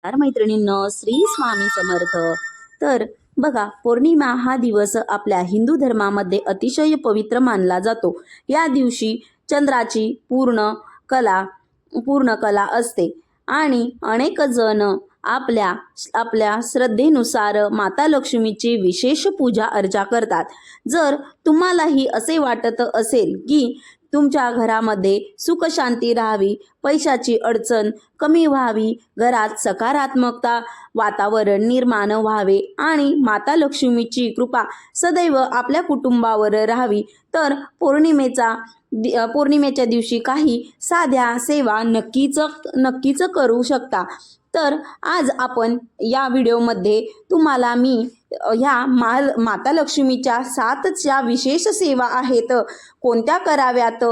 तर मैत्रिणींनो, श्री स्वामी समर्थ. तर बघा, पौर्णिमा हा दिवस आपल्या हिंदू धर्मामध्ये अतिशय पवित्र मानला जातो. या दिवशी चंद्राची पूर्ण कला असते आणि अनेक जण आपल्या आपल्या श्रद्धेनुसार माता लक्ष्मीची विशेष पूजा अर्चा करतात. जर तुम्हालाही असे वाटत असेल की तुमच्या घरामध्ये सुख शांती राहावी, पैशाची अडचण कमी व्हावी, घरात सकारात्मकता वातावरण निर्माण व्हावे आणि माता लक्ष्मीची कृपा सदैव आपल्या कुटुंबावर राहावी, तर पौर्णिमेच्या दिवशी काही साध्या सेवा नक्कीच करू शकता. तर आज आपण या व्हिडिओमध्ये तुम्हाला मी ह्या माता लक्ष्मीच्या 7 ज्या विशेष सेवा आहेत, कोणत्या कराव्यात,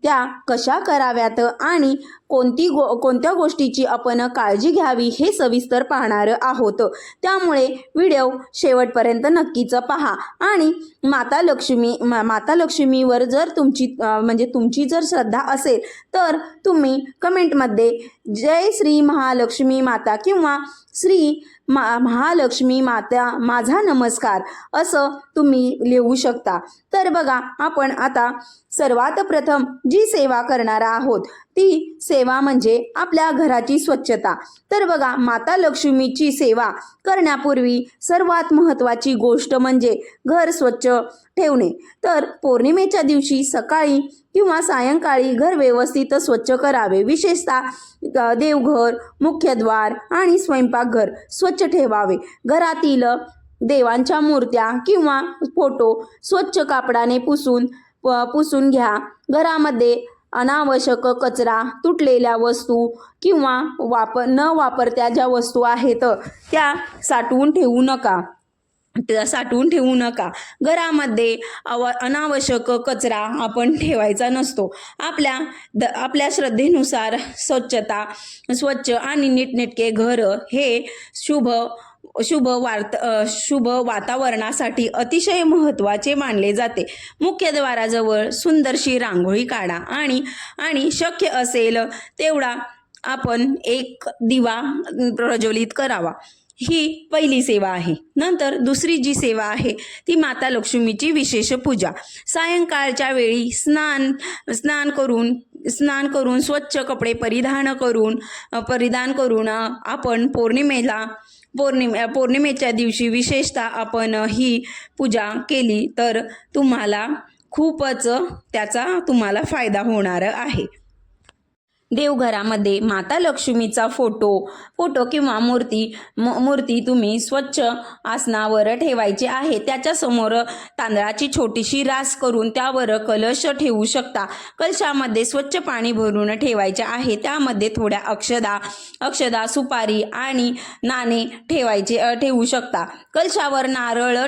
त्या कशा कराव्यात आणि कोणत्या गोष्टीची आपण काळजी घ्यावी हे सविस्तर पाहणार आहोत. त्यामुळे व्हिडिओ शेवटपर्यंत नक्कीच पहा. आणि माता लक्ष्मीवर जर तुमची जर श्रद्धा असेल तर तुम्ही कमेंटमध्ये जय श्री महालक्ष्मी माता किंवा श्री महालक्ष्मी माता माझा नमस्कार असं तुम्ही लिहू शकता. तर बघा, आपण आता सर्वात प्रथम जी सेवा करणार आहोत ती सेवा म्हणजे आपल्या घराची स्वच्छता. तर बघा, माता लक्ष्मीची सेवा करण्यापूर्वी सर्वात महत्त्वाची गोष्ट म्हणजे घर स्वच्छ ठेवणे. तर पौर्णिमेच्या दिवशी सकाळी किंवा सायंकाळी घर व्यवस्थित स्वच्छ करावे. विशेषतः देवघर, मुख्यद्वार आणि स्वयंपाकघर स्वच्छ ठेवावे. घरातील देवांच्या मूर्त्या किंवा फोटो स्वच्छ कापडाने पुसून घ्या. घरामध्ये अनावश्यक कचरा, तुटलेल्या वस्तू किंवा न वापरत्या ज्या वस्तू आहेत त्या साठवून ठेवू नका. घरामध्ये अनावश्यक कचरा आपण ठेवायचा नसतो. आपल्या श्रद्धेनुसार स्वच्छ आणि नीटनेटके घर हे शुभ वातावरणासाठी अतिशय महत्त्वाचे मानले जाते. मुख्यद्वाराजवळ सुंदरशी रांगोळी काढा आणि शक्य असेल तेवढा आपण एक दिवा प्रज्वलित करावा. ही पहिली सेवा आहे. नंतर दुसरी जी सेवा आहे ती माता लक्ष्मीची विशेष पूजा. सायंकाळच्या वेळी स्नान करून स्वच्छ कपडे परिधान करून आपण पौर्णिमेच्या दिवशी विशेषतः आपण ही पूजा केली तर तुम्हाला खूपच त्याचा फायदा होणार आहे. देवघरामध्ये माता लक्ष्मीचा फोटो किंवा मूर्ती तुम्ही स्वच्छ आसनावर ठेवायची आहे. त्याच्यासमोर तांदळाची छोटीशी रास करून त्यावर कलश ठेवू शकता. कलशामध्ये स्वच्छ पाणी भरून ठेवायचे आहे. त्यामध्ये थोड्या अक्षदा, सुपारी आणि नाणे ठेवू शकता. कलशावर नारळ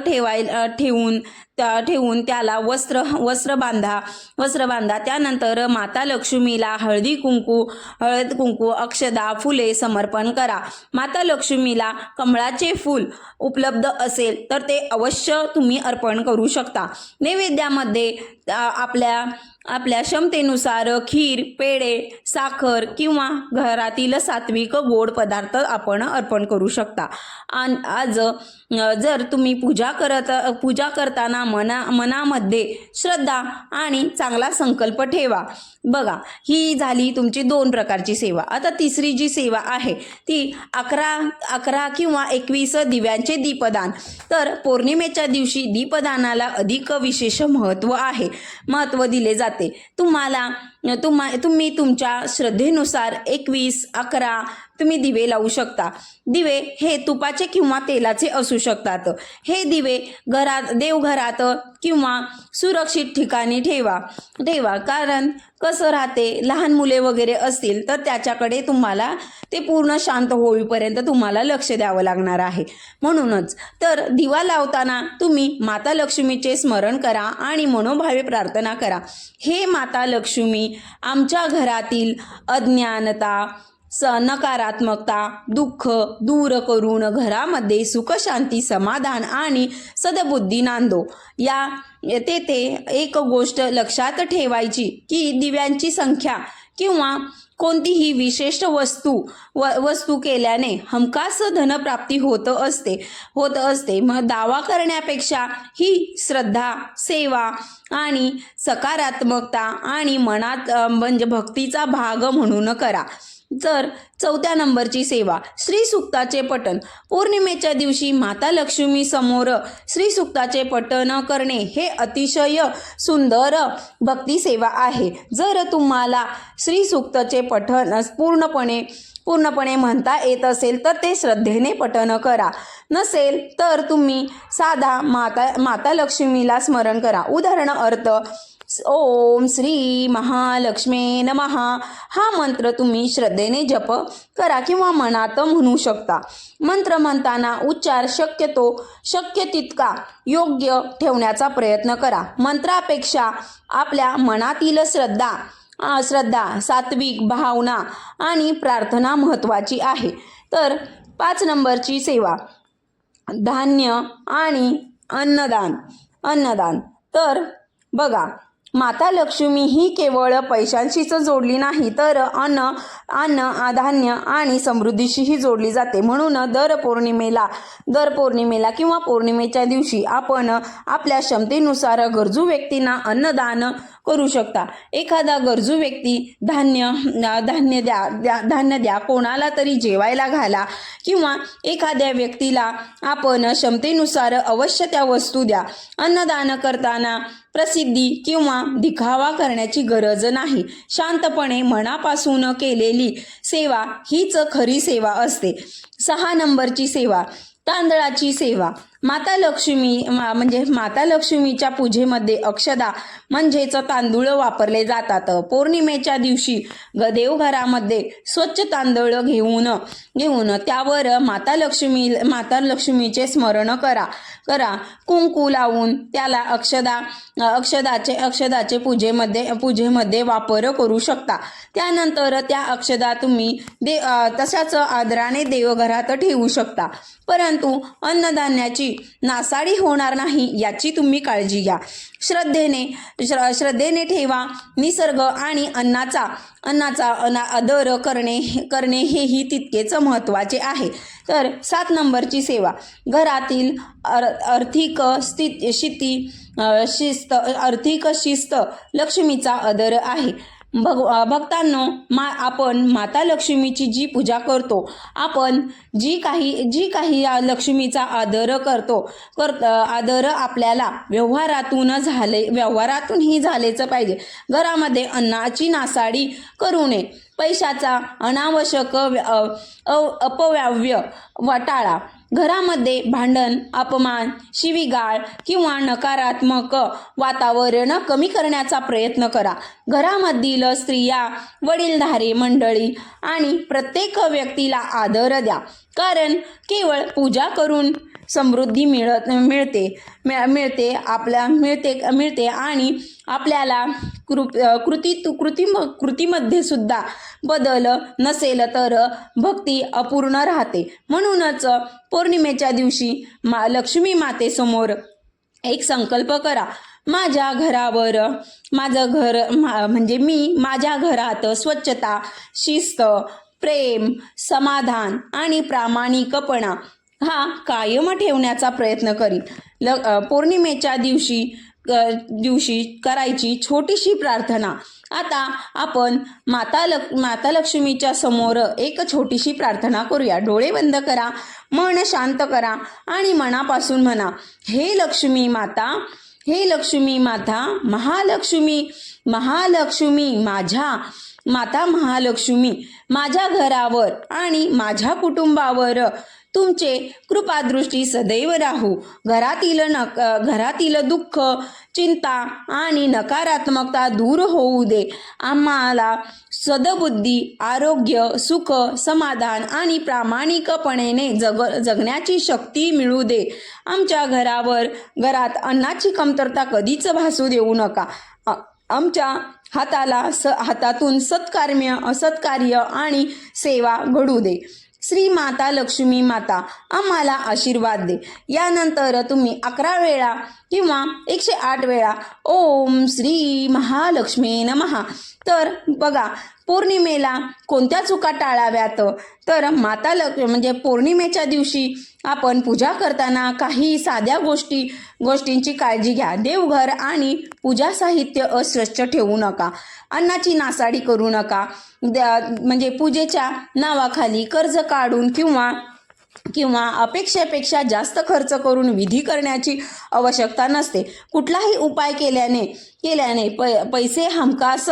ठेवून त्याला वस्त्र बांधा. त्यानंतर माता लक्ष्मीला हळद कुंकू, अक्षदा, फुले समर्पण करा. माता लक्ष्मीला कमळाचे फूल उपलब्ध असेल तर ते अवश्य तुम्ही अर्पण करू शकता. नैवेद्यामध्ये आपल्या क्षमतेनुसार खीर, पेढे, साखर किंवा घरातील सात्विक गोड पदार्थ आपण अर्पण करू शकता. आज जर तुम्ही पूजा करताना मनामध्ये श्रद्धा आणि चांगला संकल्प ठेवा. बघा, ही झाली तुमची 2 प्रकारची सेवा. आता तिसरी जी सेवा आहे ती 11 किंवा 21 दिव्यांचे दीपदान. तर पौर्णिमेच्या दिवशी दीपदानाला अधिक विशेष महत्त्व दिले जाते. तुम्ही तुमच्या श्रद्धेनुसार 21, 11 तुम्ही दिवे लावू शकता. दिवे हे तुपाचे किंवा तेलाचे असू शकतात. हे दिवे देवघरात किंवा सुरक्षित ठिकाणी ठेवा. कारण कसं राहते, लहान मुले वगैरे असतील तर त्याच्याकडे तुम्हाला ते पूर्ण शांत होईपर्यंत तुम्हाला लक्ष द्यावं लागणार आहे. म्हणूनच तर दिवा लावताना तुम्ही माता लक्ष्मीचे स्मरण करा आणि मनोभावे प्रार्थना करा. हे माता लक्ष्मी, आमच्या घरातील अज्ञानता, नकारात्मकता, दुःख दूर करून घरामध्ये सुख शांती समाधान आणि सद्बुद्धी नांदो. तेथे एक गोष्ट लक्षात ठेवायची की दिव्यांची संख्या किंवा कोणतीही विशिष्ट वस्तू केल्याने हमखास धनप्राप्ती होत असते. मग दावा करण्यापेक्षा ही श्रद्धा, सेवा आणि सकारात्मकता आणि मनात म्हणजे भक्तीचा भाग म्हणून करा. तर 4थ्या नंबरची सेवा, श्री सूक्ताचे पठण. पौर्णिमेच्या दिवशी माता लक्ष्मी समोर श्री सूक्ताचे पठण करणे हे अतिशय सुंदर भक्ती सेवा आहे. जर तुम्हाला श्री सूक्ताचे पठण पूर्णपणे म्हणता येत असेल तर ते श्रद्धेने पठण करा. नसेल तर तुम्ही साधा माता लक्ष्मीला स्मरण करा. उदाहरणार्थ ओम श्री महालक्ष्मी नमः हा मंत्र तुम्ही श्रद्धेने जप करा किंवा मनात म्हणू शकता. मंत्र म्हणताना उच्चार शक्य तितका योग्य ठेवण्याचा प्रयत्न करा. मंत्रापेक्षा आपल्या मनातील श्रद्धा, सात्विक भावना आणि प्रार्थना महत्त्वाची आहे. तर 5 नंबरची सेवा, धान्य आणि अन्नदान. तर बघा, माता लक्ष्मी ही केवळ पैशांशीच जोडली नाही तर अन्न, धान्य आणि समृद्धीशीही जोडली जाते. म्हणून दर पौर्णिमेला किंवा पौर्णिमेच्या दिवशी आपण आपल्या क्षमतेनुसार गरजू व्यक्तींना अन्नदान करू शकता. एखादा गरजू व्यक्ती धान्य द्या, कोणाला तरी जेवायला घाला किंवा एखाद्या व्यक्तीला आपण क्षमतेनुसार अवश्य त्या वस्तू द्या. अन्नदान करताना प्रसिद्धी किंवा दिखावा करण्याची गरज नाही. शांतपणे मनापासून केलेली सेवा हीच खरी सेवा असते. 6 नंबरची सेवा, तांदळाची सेवा. माता लक्ष्मीच्या पूजेमध्ये अक्षदा म्हणजेच तांदूळ वापरले जातात. पौर्णिमेच्या दिवशी देवघरामध्ये स्वच्छ तांदूळ घेऊन त्यावर माता लक्ष्मीचे स्मरण करा. कुंकू लावून त्याला अक्षदाचे पूजेमध्ये वापर करू शकता. त्यानंतर त्या अक्षदा तुम्ही तशाच आदराने देवघरात ठेवू शकता. परंतु अन्नधान्याची नासाडी होणार नाही याची तुम्ही काळजी घ्या. श्रद्धेने ठेवा. निसर्ग आणि अन्नाचा आदर करणे हेही तितकेच महत्त्वाचे आहे. तर 7 नंबरची सेवा, घरातील आर्थिक शिस्त लक्ष्मीचा आदर आहे. भक्तांनो, आपण माता लक्ष्मीची जी पूजा करतो, आपण जी काही लक्ष्मीचा आदर करतो आदर आपल्याला व्यवहारातूनही झालेच पाहिजे. घरामध्ये अन्नाची नासाडी करू नये. पैशाचा अनावश्यक अपव्यय टाळा. घरामध्ये भांडण, अपमान, शिवीगाळ किंवा नकारात्मक वातावरण कमी करण्याचा प्रयत्न करा. घरामधील स्त्रिया, वडीलधारी मंडळी आणि प्रत्येक व्यक्तीला आदर द्या. कारण केवळ पूजा करून समृद्धी मिळते आणि आपल्याला कृतीमध्ये सुद्धा बदल नसेल तर भक्ती अपूर्ण राहते. म्हणूनच पौर्णिमेच्या दिवशी लक्ष्मी मातेसमोर एक संकल्प करा. माझ्या घरात स्वच्छता, शिस्त, प्रेम, समाधान आणि प्रामाणिकपणा हा कायम ठेवण्याचा प्रयत्न करीन. पौर्णिमेच्या दिवशी करायची छोटीशी प्रार्थना. आता आपण माता लक्ष्मीच्या समोर एक छोटीशी प्रार्थना करूया. डोळे बंद करा, मन शांत करा आणि मनापासून म्हणा, हे लक्ष्मी माता, महालक्ष्मी, माझ्या घरावर आणि माझ्या कुटुंबावर तुमचे कृपादृष्टी सदैव राहू. घरातील दुःख, चिंता आणि नकारात्मकता दूर होऊ दे. आम्हाला सद्बुद्धी, आरोग्य, सुख, समाधान आणि प्रामाणिकपणे जगण्याची शक्ती मिळू दे. आमच्या घरात अन्नाची कमतरता कधीच भासू देऊ नका. आमच्या हातातून सत्कार्य आणि सेवा घडू दे. श्री माता लक्ष्मी माता आम्हाला आशीर्वाद दे. यानंतर तुम्ही 11 वेळा किंवा 108 वेळा ओम श्री महालक्ष्मी नमः. तर बघा, पौर्णिमेला कोणत्या चुका टाळाव्यात, तर म्हणजे पौर्णिमेच्या दिवशी आपण पूजा करताना काही साध्या गोष्टींची काळजी घ्या. देवघर आणि पूजा साहित्य अस्वच्छ ठेवू नका. अन्नाची नासाडी करू नका. म्हणजे पूजेच्या नावाखाली कर्ज काढून किंवा अपेक्षेपेक्षा जास्त खर्च करून विधी करण्याची आवश्यकता नसते. कुठलाही उपाय केल्याने पैसे हमखास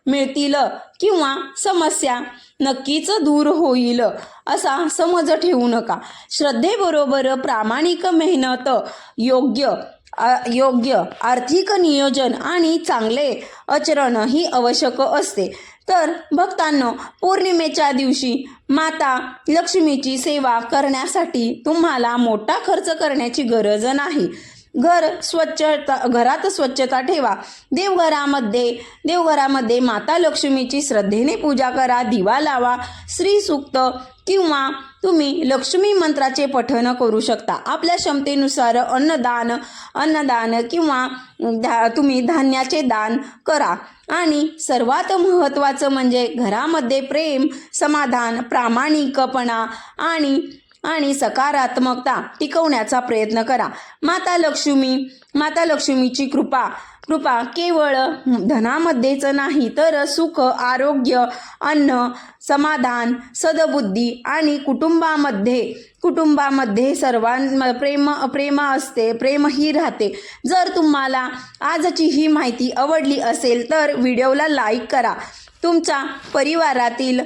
मिळतील किंवा समस्या नक्कीच दूर होईल असा समज ठेवू नका. श्रद्धेबरोबर प्रामाणिक मेहनत, योग्य आर्थिक नियोजन आणि चांगले आचरण ही आवश्यक असते. तर भक्तांनो, पौर्णिमेच्या दिवशी माता लक्ष्मीची सेवा करण्यासाठी तुम्हाला मोठा खर्च करण्याची गरज नाही. घरात स्वच्छता ठेवा. देवघरामध्ये माता लक्ष्मीची श्रद्धेने पूजा करा. दिवा लावा. श्री सूक्त किंवा तुम्ही लक्ष्मी मंत्राचे पठण करू शकता. आपल्या क्षमतेनुसार अन्नदान किंवा तुम्ही धान्याचे दान करा. आणि सर्वात महत्त्वाचं म्हणजे घरामध्ये प्रेम, समाधान, प्रामाणिकपणा आणि सकारात्मकता टिकवण्याचा प्रयत्न करा. माता लक्ष्मीची कृपा केवळ धनामध्येच नाही, तर सुख, आरोग्य, अन्न, समाधान, सद्बुद्धी आणि कुटुंबामध्ये प्रेम असते, प्रेमही राहते. जर तुम्हाला आजची ही माहिती आवडली असेल तर व्हिडिओला लाईक करा. तुमच्या परिवारातील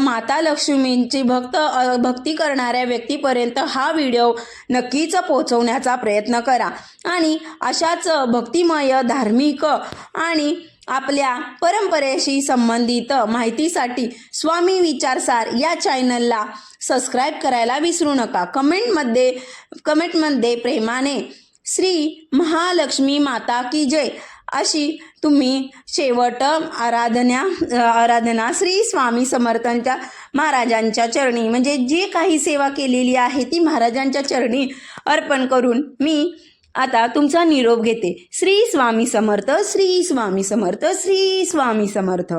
माता लक्ष्मींची भक्ती करणाऱ्या व्यक्तीपर्यंत हा व्हिडिओ नक्कीच पोहोचवण्याचा प्रयत्न करा. आणि अशाच भक्तिमय, धार्मिक आणि आपल्या परंपरेशी संबंधित माहितीसाठी स्वामी विचारसार या चॅनलला सबस्क्राईब करायला विसरू नका. कमेंटमध्ये प्रेमाने श्री महालक्ष्मी माता की जय अशी तुम्ही शेवट आराधना श्री स्वामी समर्थांच्या महाराजांच्या चरणी, म्हणजे जे काही सेवा केलेली आहे ती महाराजांच्या चरणी अर्पण करून मी आता तुमचा निरोप घेते. श्री स्वामी समर्थ, श्री स्वामी समर्थ, श्री स्वामी समर्थ.